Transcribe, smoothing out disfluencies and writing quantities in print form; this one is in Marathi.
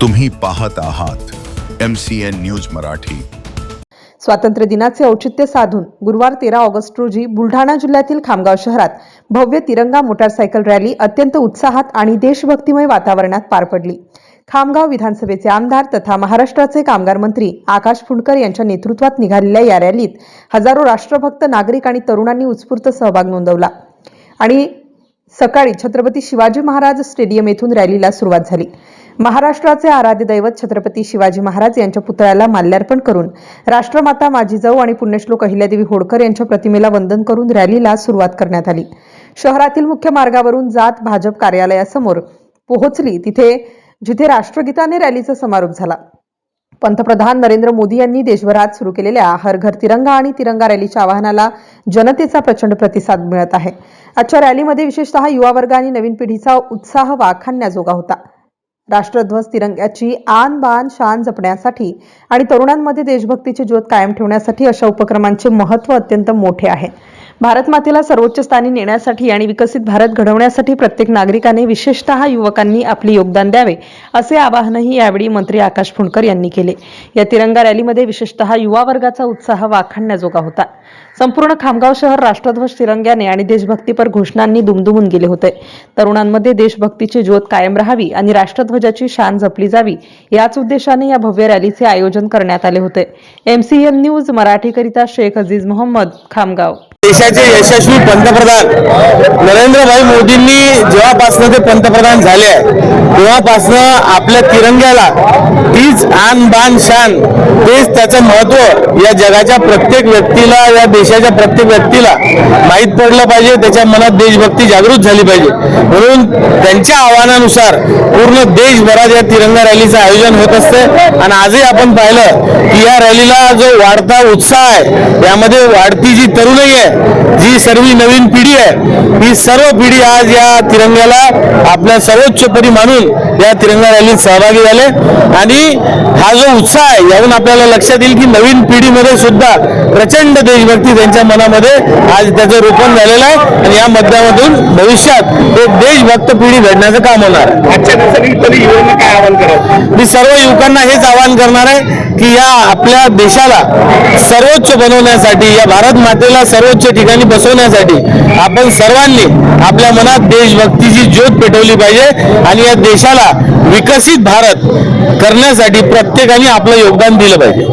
तुम्ही पाहत आहात MCN न्यूज मराठी। स्वातंत्र्य दिनाचे औचित्य साधून गुरुवार 13 ऑगस्ट रोजी बुलढाणा जिल्ह्यातील खामगाव शहरात भव्य तिरंगा मोटारसायकल रॅली अत्यंत उत्साहात आणि देशभक्तिमय वातावरणात पार पडली। खामगाव विधानसभेचे आमदार तथा महाराष्ट्राचे कामगार मंत्री आकाश फुंडकर यांच्या नेतृत्वात निघालेल्या या रॅलीत हजारो राष्ट्रभक्त नागरिक आणि तरुणांनी उत्स्फूर्त सहभाग नोंदवला आणि सकाळी छत्रपती शिवाजी महाराज स्टेडियम येथून रॅलीला सुरुवात झाली। महाराष्ट्राचे आराध्य दैवत छत्रपती शिवाजी महाराज यांच्या पुतळ्याला माल्यार्पण करून राष्ट्रमाता माजीजाऊ आणि पुण्यश्लोक अहिल्यादेवी होळकर यांच्या प्रतिमेला वंदन करून रॅलीला सुरुवात करण्यात आली। शहरातील मुख्य मार्गावरून जात भाजप कार्यालयासमोर पोहोचली जिथे राष्ट्रगीताने रॅलीचा समारोप झाला। पंतप्रधान नरेंद्र मोदी यांनी देशभरात सुरू केलेल्या हर घर तिरंगा आणि तिरंगा रॅलीच्या आवाहनाला जनतेचा प्रचंड प्रतिसाद मिळत आहे। आजच्या रॅलीमध्ये विशेषतः युवा वर्ग आणि नवीन पिढीचा उत्साह वाखाणण्याजोगा होता। राष्ट्रध्वज तिरंग्याची आन बान शान जपण्यासाठी आणि तरुणांमध्ये देशभक्तीची ज्योत कायम ठेवण्यासाठी अशा उपक्रमांचे महत्त्व अत्यंत मोठे आहे। भारत मातेला सर्वोच्च स्थानी नेण्यासाठी आणि विकसित भारत घडवण्यासाठी प्रत्येक नागरिकाने विशेषतः युवकांनी आपले योगदान द्यावे असे आवाहनही यावेळी मंत्री आकाश फुंडकर यांनी केले। या तिरंगा रॅलीमध्ये विशेषतः युवा वर्गाचा उत्साह वाखाणण्याजोगा होता। संपूर्ण खामगाव शहर राष्ट्रध्वज तिरंग्याने आणि देशभक्तीपर घोषणांनी दुमदुमून गेले होते। तरुणांमध्ये देशभक्तीची ज्योत कायम राहावी आणि राष्ट्रध्वजाची शान जपली जावी याच उद्देशाने या भव्य रॅलीचे आयोजन करण्यात आले होते। MCN न्यूज मराठीकरिता शेख अजीज मोहम्मद, खामगाव। देशाचे यशस्वी पंतप्रधान नरेंद्रभाई मोदींनी जेव्हापासून ते पंतप्रधान झाले तेव्हापासून आपल्या तिरंग्याला हीच आन बान शान, तेच त्याचं महत्त्व या जगाच्या प्रत्येक व्यक्तीला, या देशाच्या प्रत्येक व्यक्तीला माहीत पडलं पाहिजे, त्याच्या मनात देशभक्ती जागृत झाली पाहिजे। म्हणून त्यांच्या आव्हानानुसार पूर्ण देशभरात या तिरंगा रॅलीचं आयोजन होत असते आणि आजही आपण पाहिलं की या रॅलीला जो वाढता उत्साह आहे, यामध्ये वाढती जी तरुणाई आहे, जी सर्व नवीन पिढी आहे, ही सर्व पिढी आज या तिरंग्याला आपल्या सर्वोच्च परी मानून या तिरंगा रॅलीत सहभागी झाले आणि हा जो उत्साह आहे यावरून आपल्याला लक्षात येईल की नवीन पिढीमध्ये सुद्धा प्रचंड देशभक्ती त्यांच्या मनामध्ये आज त्याचं रोपण झालेलं आहे आणि या माध्यमातून भविष्यात एक देशभक्त पिढी घडण्याचं काम होणार आहे। मी सर्व युवकांना हेच आवाहन करणार आहे की या आपल्या देशाला सर्वोच्च बनवण्यासाठी, या भारत मातेला सर्वोच्च ठिकाणी बसवण्यासाठी आपण सर्वांनी आपल्या मनात देशभक्तीची ज्योत पेटवली पाहिजे आणि या देशाला विकसित भारत करण्यासाठी प्रत्येकाने आपलं योगदान दिलं पाहिजे।